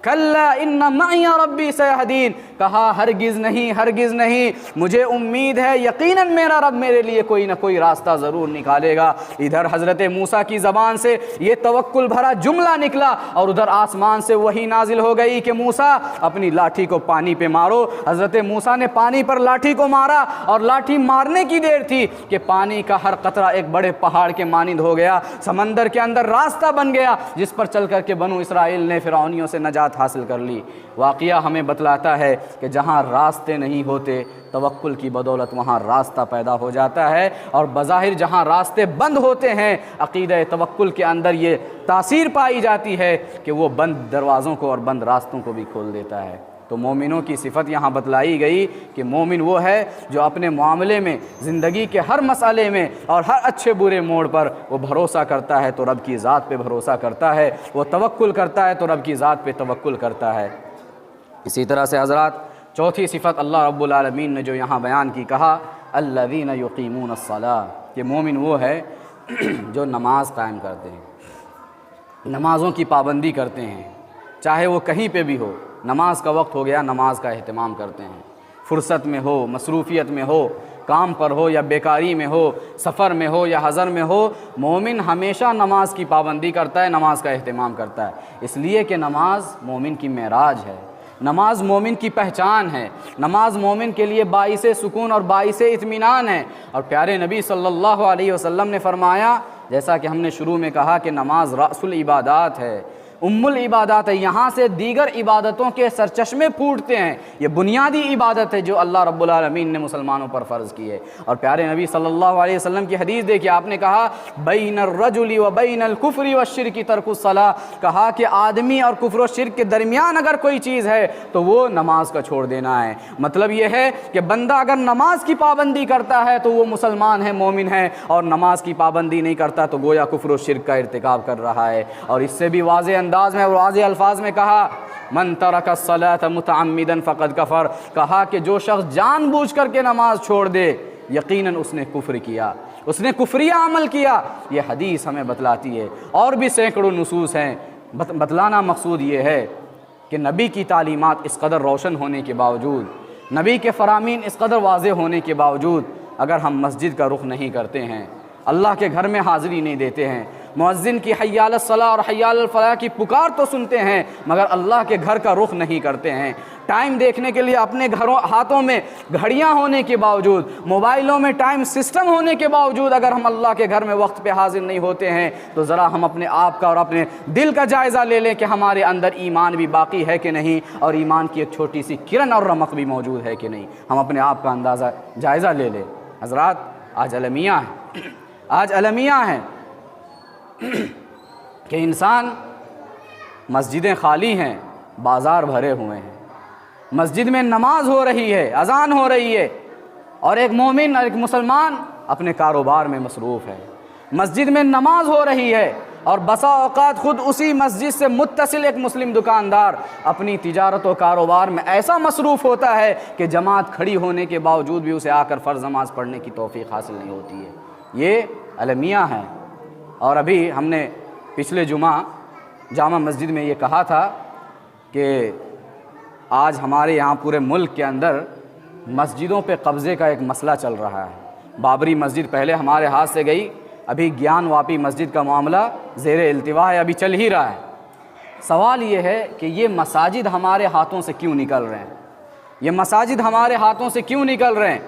کلا ان معی ربی سیہدین، کہا ہرگز نہیں، ہرگز نہیں، مجھے امید ہے، یقیناً میرا رب میرے لیے کوئی نہ کوئی راستہ ضرور نکالے گا۔ ادھر حضرت موسیٰ کی زبان سے یہ توکل بھرا جملہ نکلا، اور ادھر آسمان سے وحی نازل ہو گئی کہ موسیٰ اپنی لاٹھی کو پانی پہ مارو۔ حضرت موسیٰ نے پانی پر لاٹھی کو مارا، اور لاٹھی مارنے کی دیر تھی کہ پانی کا ہر قطرہ ایک بڑے پہاڑ کے مانند ہو گیا، سمندر کے اندر راستہ بن گیا، جس پر چل کر کے بنو اسرائیل نے فرعونیوں سے نجات حاصل کر لی۔ واقعہ ہمیں بتلاتا ہے کہ جہاں راستے نہیں ہوتے، توکل کی بدولت وہاں راستہ پیدا ہو جاتا ہے، اور بظاہر جہاں راستے بند ہوتے ہیں، عقیدہ توکل کے اندر یہ تاثیر پائی جاتی ہے کہ وہ بند دروازوں کو اور بند راستوں کو بھی کھول دیتا ہے۔ تو مومنوں کی صفت یہاں بتلائی گئی کہ مومن وہ ہے جو اپنے معاملے میں، زندگی کے ہر مسئلے میں اور ہر اچھے برے موڑ پر وہ بھروسہ کرتا ہے تو رب کی ذات پہ بھروسہ کرتا ہے، وہ توکل کرتا ہے تو رب کی ذات پہ توکل کرتا ہے۔ اسی طرح سے حضرات چوتھی صفت اللہ رب العالمین نے جو یہاں بیان کی، کہا الذین یقیمون الصلاۃ، کہ مومن وہ ہے جو نماز قائم کرتے ہیں، نمازوں کی پابندی کرتے ہیں، چاہے وہ کہیں پہ بھی ہو، نماز کا وقت ہو گیا، نماز کا اہتمام کرتے ہیں، فرصت میں ہو، مصروفیت میں ہو، کام پر ہو یا بیکاری میں ہو، سفر میں ہو یا حضر میں ہو، مومن ہمیشہ نماز کی پابندی کرتا ہے، نماز کا اہتمام کرتا ہے، اس لیے کہ نماز مومن کی معراج ہے، نماز مومن کی پہچان ہے، نماز مومن کے لیے باعث سکون اور باعث اطمینان ہے۔ اور پیارے نبی صلی اللہ علیہ وسلم نے فرمایا، جیسا کہ ہم نے شروع میں کہا کہ نماز رأس العبادات ہے، ام العبادات ہے، یہاں سے دیگر عبادتوں کے سرچشمے پھوٹتے ہیں، یہ بنیادی عبادت ہے جو اللہ رب العالمین نے مسلمانوں پر فرض کی ہے۔ اور پیارے نبی صلی اللہ علیہ وسلم کی حدیث دیکھیے، آپ نے کہا بین الرجل و بین الکفر والشرک ترک الصلاۃ، کہا کہ آدمی اور کفر و شرک کے درمیان اگر کوئی چیز ہے تو وہ نماز کا چھوڑ دینا ہے۔ مطلب یہ ہے کہ بندہ اگر نماز کی پابندی کرتا ہے تو وہ مسلمان ہے، مومن ہے، اور نماز کی پابندی نہیں کرتا تو گویا کفر و شرک کا ارتکاب کر رہا ہے۔ اور اس سے بھی واضح انداز میں، واضح الفاظ میں کہا من ترک الصلاۃ متعمدا فقد کفر، کہا کہ جو شخص جان بوجھ کر کے نماز چھوڑ دے یقیناً اس نے کفر کیا، اس نے کفریہ عمل کیا، یہ حدیث ہمیں بتلاتی ہے۔ اور بھی سینکڑوں نصوص ہیں، بتلانا مقصود یہ ہے کہ نبی کی تعلیمات اس قدر روشن ہونے کے باوجود، نبی کے فرامین اس قدر واضح ہونے کے باوجود، اگر ہم مسجد کا رخ نہیں کرتے ہیں، اللہ کے گھر میں حاضری نہیں دیتے ہیں، مؤذن کی حی علی الصلاۃ اور حی علی الفلاح کی پکار تو سنتے ہیں مگر اللہ کے گھر کا رخ نہیں کرتے ہیں، ٹائم دیکھنے کے لیے اپنے ہاتھوں میں گھڑیاں ہونے کے باوجود، موبائلوں میں ٹائم سسٹم ہونے کے باوجود اگر ہم اللہ کے گھر میں وقت پہ حاضر نہیں ہوتے ہیں تو ذرا ہم اپنے آپ کا اور اپنے دل کا جائزہ لے لیں کہ ہمارے اندر ایمان بھی باقی ہے کہ نہیں، اور ایمان کی ایک چھوٹی سی کرن اور رمق بھی موجود ہے کہ نہیں۔ ہم اپنے آپ کا اندازہ جائزہ لے لیں۔ حضرات، آج المیہ ہیں، آج المیہ ہیں کہ انسان، مسجدیں خالی ہیں، بازار بھرے ہوئے ہیں، مسجد میں نماز ہو رہی ہے، اذان ہو رہی ہے، اور ایک مومن اور ایک مسلمان اپنے کاروبار میں مصروف ہے۔ مسجد میں نماز ہو رہی ہے اور بسا اوقات خود اسی مسجد سے متصل ایک مسلم دکاندار اپنی تجارت و کاروبار میں ایسا مصروف ہوتا ہے کہ جماعت کھڑی ہونے کے باوجود بھی اسے آ کر فرض نماز پڑھنے کی توفیق حاصل نہیں ہوتی ہے۔ یہ المیہ ہیں۔ اور ابھی ہم نے پچھلے جمعہ جامع مسجد میں یہ کہا تھا کہ آج ہمارے یہاں پورے ملک کے اندر مسجدوں پہ قبضے کا ایک مسئلہ چل رہا ہے۔ بابری مسجد پہلے ہمارے ہاتھ سے گئی، ابھی گیان واپی مسجد کا معاملہ زیر التوا ہے، ابھی چل ہی رہا ہے۔ سوال یہ ہے کہ یہ مساجد ہمارے ہاتھوں سے کیوں نکل رہے ہیں؟ یہ مساجد ہمارے ہاتھوں سے کیوں نکل رہے ہیں؟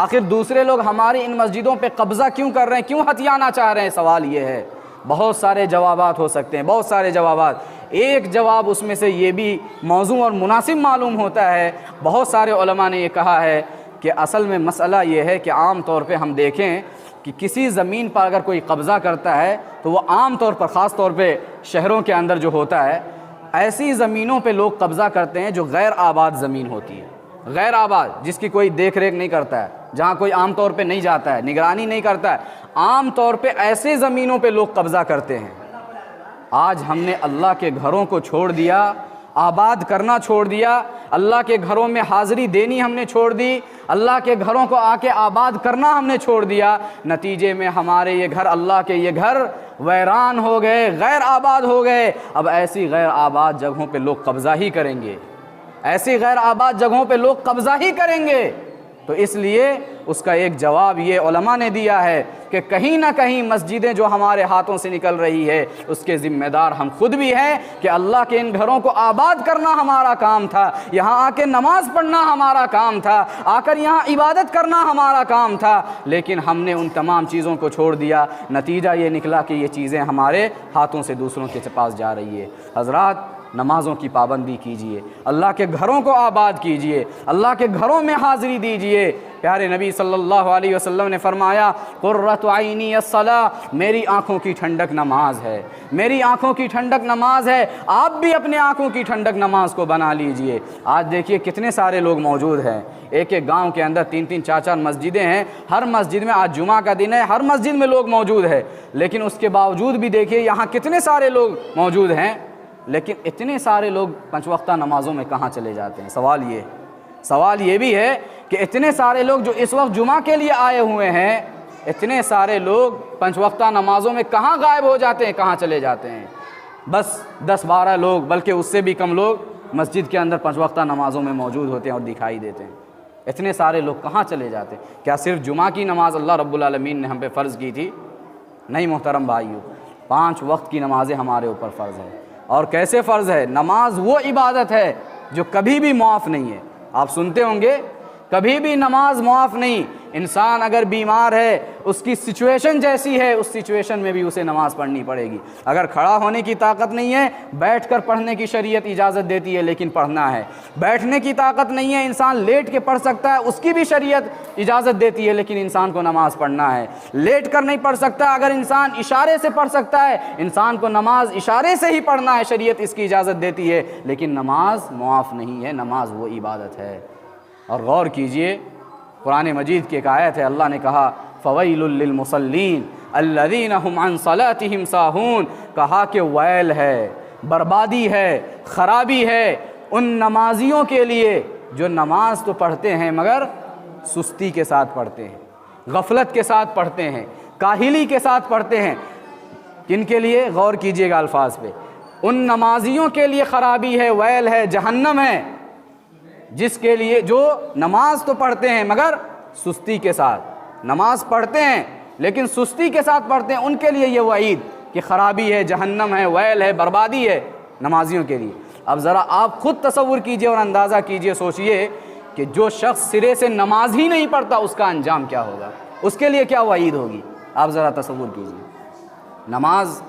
آخر دوسرے لوگ ہماری ان مسجدوں پہ قبضہ کیوں کر رہے ہیں، کیوں ہتھیانا چاہ رہے ہیں؟ سوال یہ ہے۔ بہت سارے جوابات ہو سکتے ہیں، بہت سارے جوابات۔ ایک جواب اس میں سے یہ بھی موزوں اور مناسب معلوم ہوتا ہے، بہت سارے علماء نے یہ کہا ہے کہ اصل میں مسئلہ یہ ہے کہ عام طور پہ ہم دیکھیں کہ کسی زمین پر اگر کوئی قبضہ کرتا ہے تو وہ عام طور پر، خاص طور پہ شہروں کے اندر جو ہوتا ہے، ایسی زمینوں پہ لوگ قبضہ کرتے ہیں جو غیر آباد زمین ہوتی ہے، غیر آباد، جس کی کوئی دیکھ ریکھ نہیں کرتا ہے، جہاں کوئی عام طور پہ نہیں جاتا ہے، نگرانی نہیں کرتا ہے، عام طور پہ ایسے زمینوں پہ لوگ قبضہ کرتے ہیں۔ آج ہم نے اللہ کے گھروں کو چھوڑ دیا، آباد کرنا چھوڑ دیا، اللہ کے گھروں میں حاضری دینی ہم نے چھوڑ دی، اللہ کے گھروں کو آ کے آباد کرنا ہم نے چھوڑ دیا۔ نتیجے میں ہمارے یہ گھر، اللہ کے یہ گھر ویران ہو گئے، غیر آباد ہو گئے۔ اب ایسی غیر آباد جگہوں پہ لوگ قبضہ ہی کریں گے، ایسی غیر آباد جگہوں پہ لوگ قبضہ ہی کریں گے۔ تو اس لیے اس کا ایک جواب یہ علماء نے دیا ہے کہ کہیں نہ کہیں مسجدیں جو ہمارے ہاتھوں سے نکل رہی ہے اس کے ذمہ دار ہم خود بھی ہیں کہ اللہ کے ان گھروں کو آباد کرنا ہمارا کام تھا، یہاں آ کے نماز پڑھنا ہمارا کام تھا، آ کر یہاں عبادت کرنا ہمارا کام تھا، لیکن ہم نے ان تمام چیزوں کو چھوڑ دیا۔ نتیجہ یہ نکلا کہ یہ چیزیں ہمارے ہاتھوں سے دوسروں کے پاس جا رہی ہے۔ حضرات، نمازوں کی پابندی کیجئے، اللہ کے گھروں کو آباد کیجئے، اللہ کے گھروں میں حاضری دیجئے۔ پیارے نبی صلی اللہ علیہ وسلم نے فرمایا، قرۃ عینی الصلاۃ، میری آنکھوں کی ٹھنڈک نماز ہے، میری آنکھوں کی ٹھنڈک نماز ہے۔ آپ بھی اپنے آنکھوں کی ٹھنڈک نماز کو بنا لیجئے۔ آج دیکھیے کتنے سارے لوگ موجود ہیں، ایک ایک گاؤں کے اندر 3-3 4-4 مسجدیں ہیں، ہر مسجد میں، آج جمعہ کا دن ہے، ہر مسجد میں لوگ موجود ہیں، لیکن اس کے باوجود بھی دیکھیے یہاں کتنے سارے لوگ موجود ہیں، لیکن اتنے سارے لوگ 5 وقتہ نمازوں میں کہاں چلے جاتے ہیں؟ سوال یہ بھی ہے کہ اتنے سارے لوگ جو اس وقت جمعہ کے لیے آئے ہوئے ہیں، اتنے سارے لوگ 5 وقتہ نمازوں میں کہاں غائب ہو جاتے ہیں، کہاں چلے جاتے ہیں؟ بس 10-12 لوگ، بلکہ اس سے بھی کم لوگ مسجد کے اندر 5 وقتہ نمازوں میں موجود ہوتے ہیں اور دکھائی دیتے ہیں۔ اتنے سارے لوگ کہاں چلے جاتے ہیں؟ کیا صرف جمعہ کی نماز اللہ رب العالمین نے ہم پہ فرض کی تھی؟ نہیں محترم بھائیو، 5 وقت کی نمازیں ہمارے اوپر فرض ہے۔ اور کیسے فرض ہے؟ نماز وہ عبادت ہے جو کبھی بھی معاف نہیں ہے۔ آپ سنتے ہوں گے، کبھی بھی نماز معاف نہیں۔ انسان اگر بیمار ہے، اس کی سچویشن جیسی ہے، اس سچویشن میں بھی اسے نماز پڑھنی پڑے گی۔ اگر کھڑا ہونے کی طاقت نہیں ہے، بیٹھ کر پڑھنے کی شریعت اجازت دیتی ہے، لیکن پڑھنا ہے۔ بیٹھنے کی طاقت نہیں ہے، انسان لیٹ کے پڑھ سکتا ہے، اس کی بھی شریعت اجازت دیتی ہے، لیکن انسان کو نماز پڑھنا ہے۔ لیٹ کر نہیں پڑھ سکتا، اگر انسان اشارے سے پڑھ سکتا ہے، انسان کو نماز اشارے سے ہی پڑھنا ہے، شریعت اس کی اجازت دیتی ہے، لیکن نماز معاف نہیں ہے، نماز وہ عبادت ہے۔ اور غور کیجئے، قرآن مجید کی ایک آیت ہے، اللہ نے کہا فویل للمصلین الذین هم عن صلاتهم ساہون، کہا کہ ویل ہے، بربادی ہے، خرابی ہے ان نمازیوں کے لیے جو نماز تو پڑھتے ہیں مگر سستی کے ساتھ پڑھتے ہیں، غفلت کے ساتھ پڑھتے ہیں، کاہلی کے ساتھ پڑھتے ہیں۔ کن کے لیے؟ غور کیجئے گا الفاظ پہ، ان نمازیوں کے لیے خرابی ہے، ویل ہے، جہنم ہے، جس کے لیے جو نماز تو پڑھتے ہیں مگر سستی کے ساتھ، نماز پڑھتے ہیں لیکن سستی کے ساتھ پڑھتے ہیں، ان کے لیے یہ وعید کہ خرابی ہے، جہنم ہے، ویل ہے، بربادی ہے نمازیوں کے لیے۔ اب ذرا آپ خود تصور کیجئے اور اندازہ کیجئے، سوچئے کہ جو شخص سرے سے نماز ہی نہیں پڑھتا اس کا انجام کیا ہوگا، اس کے لیے کیا وعید ہوگی، آپ ذرا تصور کیجئے۔ نماز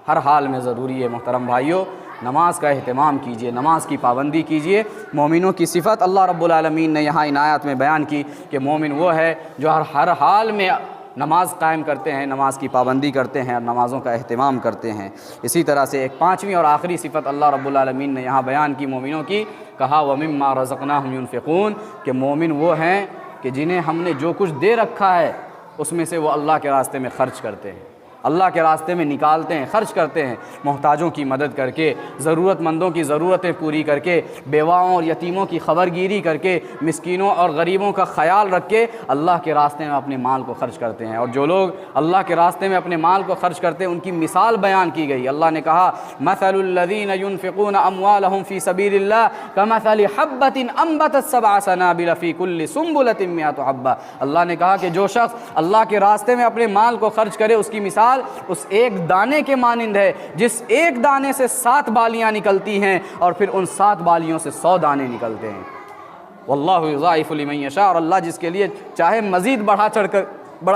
ہر حال میں ضروری ہے محترم بھائیوں، نماز کا اہتمام کیجئے، نماز کی پابندی کیجئے۔ مومنوں کی صفت اللہ رب العالمین نے یہاں ان آیات میں بیان کی کہ مومن وہ ہے جو ہر حال میں نماز قائم کرتے ہیں، نماز کی پابندی کرتے ہیں اور نمازوں کا اہتمام کرتے ہیں۔ اسی طرح سے ایک پانچویں اور آخری صفت اللہ رب العالمین نے یہاں بیان کی مومنوں کی، کہا وَمِمَّا رَزَقْنَاهُمْ يُنْفِقُونَ، کہ مومن وہ ہیں کہ جنہیں ہم نے جو کچھ دے رکھا ہے اس میں سے وہ اللہ کے راستے میں خرچ کرتے ہیں، اللہ کے راستے میں نکالتے ہیں، خرچ کرتے ہیں، محتاجوں کی مدد کر کے، ضرورت مندوں کی ضرورتیں پوری کر کے، بیواؤں اور یتیموں کی خبرگیری کر کے، مسکینوں اور غریبوں کا خیال رکھ کے اللہ کے راستے میں اپنے مال کو خرچ کرتے ہیں۔ اور جو لوگ اللہ کے راستے میں اپنے مال کو خرچ کرتے ہیں ان کی مثال بیان کی گئی۔ اللہ نے کہا مثل الذین ينفقون اموالهم فی سبیل اللہ کمثل حبۃ انبتت سبع سنابل فی کل سنبلۃ مئۃ حبۃ، اللہ نے کہا کہ جو شخص اللہ کے راستے میں اپنے مال کو خرچ کرے اس کی مثال اس ایک دانے کے مانند ہے جس ایک دانے سے 7 بالیاں نکلتی ہیں اور پھر ان 7 بالیوں سے 100 دانے نکلتے ہیں۔ واللہ یضاعف لمن یشاء، اور اللہ جس کے لیے چاہے مزید بڑھا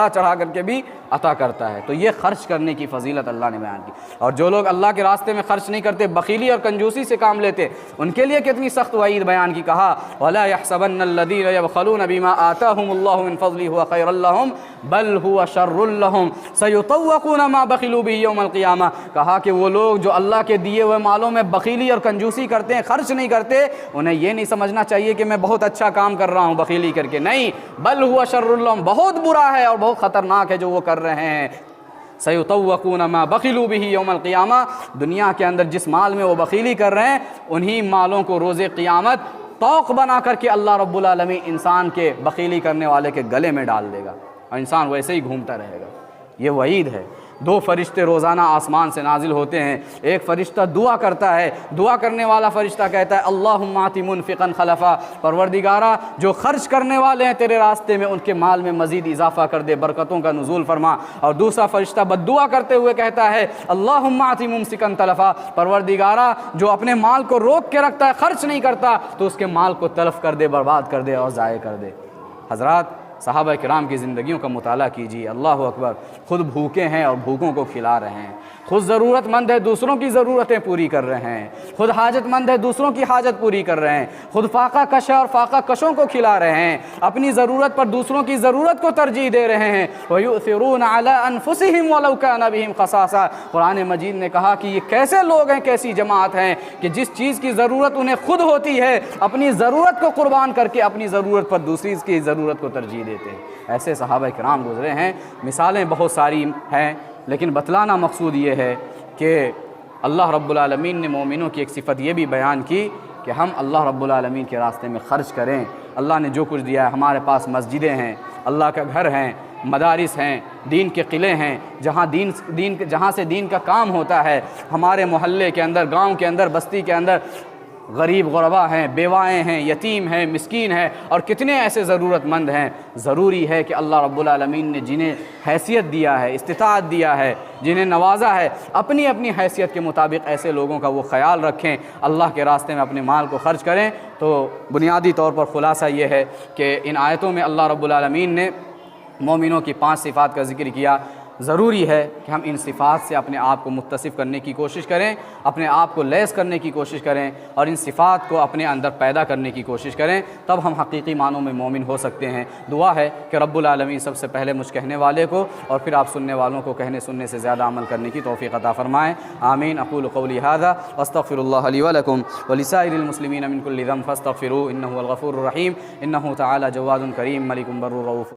چڑھا کر کے بھی عطا کرتا ہے۔ تو یہ خرچ کرنے کی فضیلت اللہ نے بیان کی۔ اور جو لوگ اللہ کے راستے میں خرچ نہیں کرتے، بخیلی اور کنجوسی سے کام لیتے، ان کے لیے کتنی سخت وعید بیان کی، کہا وَلَا يَحْسَبَنَّ الَّذِينَ يَبْخَلُونَ بِمَا آتَاهُمُ اللَّهُ مِنْ فَضْلِهِ هُوَ خَيْرٌ لَّهُمْ بَلْ هُوَ شَرٌّ لَّهُمْ سَيُطَوَّقُونَ مَا بَخِلُوا بِهِ يَوْمَ الْقِيَامَةِ، کہا کہ وہ لوگ جو اللہ کے دیے ہوئے مالوں میں بخیلی اور کنجوسی کرتے ہیں، خرچ نہیں کرتے، انہیں یہ نہیں سمجھنا چاہیے کہ میں بہت اچھا کام کر رہا ہوں بخیلی کر کے، نہیں، بل هُوَ شَرٌّ لَّهُمْ، بہت برا ہے اور بہت خطرناک ہے جو وہ کر رہے ہیں۔ سَيُطَوَّقُونَ مَا بَخِلُوا بِهِ يَوْمَ الْقِيَامَةِ، دنیا کے اندر جس مال میں وہ بخیلی کر رہے ہیں انہی مالوں کو روز قیامت طوق بنا کر کے اللہ رب العالمین انسان کے بخیلی کرنے والے کے گلے میں ڈال دے گا اور انسان ویسے ہی گھومتا رہے گا۔ یہ وعید ہے۔ 2 فرشتے روزانہ آسمان سے نازل ہوتے ہیں، ایک فرشتہ دعا کرتا ہے، دعا کرنے والا فرشتہ کہتا ہے اللہم آتی منفقا خلفا، پروردگارا جو خرچ کرنے والے ہیں تیرے راستے میں ان کے مال میں مزید اضافہ کر دے، برکتوں کا نزول فرما۔ اور دوسرا فرشتہ بد دعا کرتے ہوئے کہتا ہے اللہم آتی ممسکا تلفا، پروردگارا جو اپنے مال کو روک کے رکھتا ہے، خرچ نہیں کرتا، تو اس کے مال کو تلف کر دے، برباد کر دے اور ضائع کر دے۔ حضرات صحابہ کرام کی زندگیوں کا مطالعہ کیجیے، اللہ اکبر، خود بھوکے ہیں اور بھوکوں کو کھلا رہے ہیں، خود ضرورت مند ہے دوسروں کی ضرورتیں پوری کر رہے ہیں، خود حاجت مند ہے دوسروں کی حاجت پوری کر رہے ہیں، خود فاقہ کش ہے اور فاقہ کشوں کو کھلا رہے ہیں، اپنی ضرورت پر دوسروں کی ضرورت کو ترجیح دے رہے ہیں۔ وَيُؤْثِرُونَ عَلَىٰ أَنفُسِهِمْ وَلَوْ كَانَ بِهِمْ خَصَاصَةٌ، قرآن مجید نے کہا کہ یہ کیسے لوگ ہیں، کیسی جماعت ہیں کہ جس چیز کی ضرورت انہیں خود ہوتی ہے اپنی ضرورت کو قربان کر کے اپنی ضرورت پر دوسری کی ضرورت کو ترجیح دیتے ہیں۔ ایسے صحابہ کرام گزرے ہیں، مثالیں بہت ساری ہیں، لیکن بتلانا مقصود یہ ہے کہ اللہ رب العالمین نے مومنوں کی ایک صفت یہ بھی بیان کی کہ ہم اللہ رب العالمین کے راستے میں خرچ کریں۔ اللہ نے جو کچھ دیا ہے، ہمارے پاس مسجدیں ہیں، اللہ کا گھر ہیں، مدارس ہیں، دین کے قلعے ہیں، جہاں سے دین کا کام ہوتا ہے، ہمارے محلے کے اندر، گاؤں کے اندر، بستی کے اندر غریب غربا ہیں، بیوائیں ہیں، یتیم ہیں، مسکین ہیں اور کتنے ایسے ضرورت مند ہیں۔ ضروری ہے کہ اللہ رب العالمین نے جنہیں حیثیت دیا ہے، استطاعت دیا ہے، جنہیں نوازا ہے، اپنی اپنی حیثیت کے مطابق ایسے لوگوں کا وہ خیال رکھیں، اللہ کے راستے میں اپنے مال کو خرچ کریں۔ تو بنیادی طور پر خلاصہ یہ ہے کہ ان آیتوں میں اللہ رب العالمین نے مومنوں کی 5 صفات کا ذکر کیا۔ ضروری ہے کہ ہم ان صفات سے اپنے آپ کو متصف کرنے کی کوشش کریں، اپنے آپ کو لیس کرنے کی کوشش کریں اور ان صفات کو اپنے اندر پیدا کرنے کی کوشش کریں، تب ہم حقیقی معنوں میں مومن ہو سکتے ہیں۔ دعا ہے کہ رب العالمین سب سے پہلے مجھ کہنے والے کو اور پھر آپ سننے والوں کو کہنے سننے سے زیادہ عمل کرنے کی توفیق عطا فرمائیں۔ آمین۔ اقول قولی ھذا واستغفر اللہ لی ولکم ولسائر المسلمین من کل ذنب فاستغفروہ انہ هو الغفور الرحیم انہ تعالی جواد کریم ملک بر رؤوف۔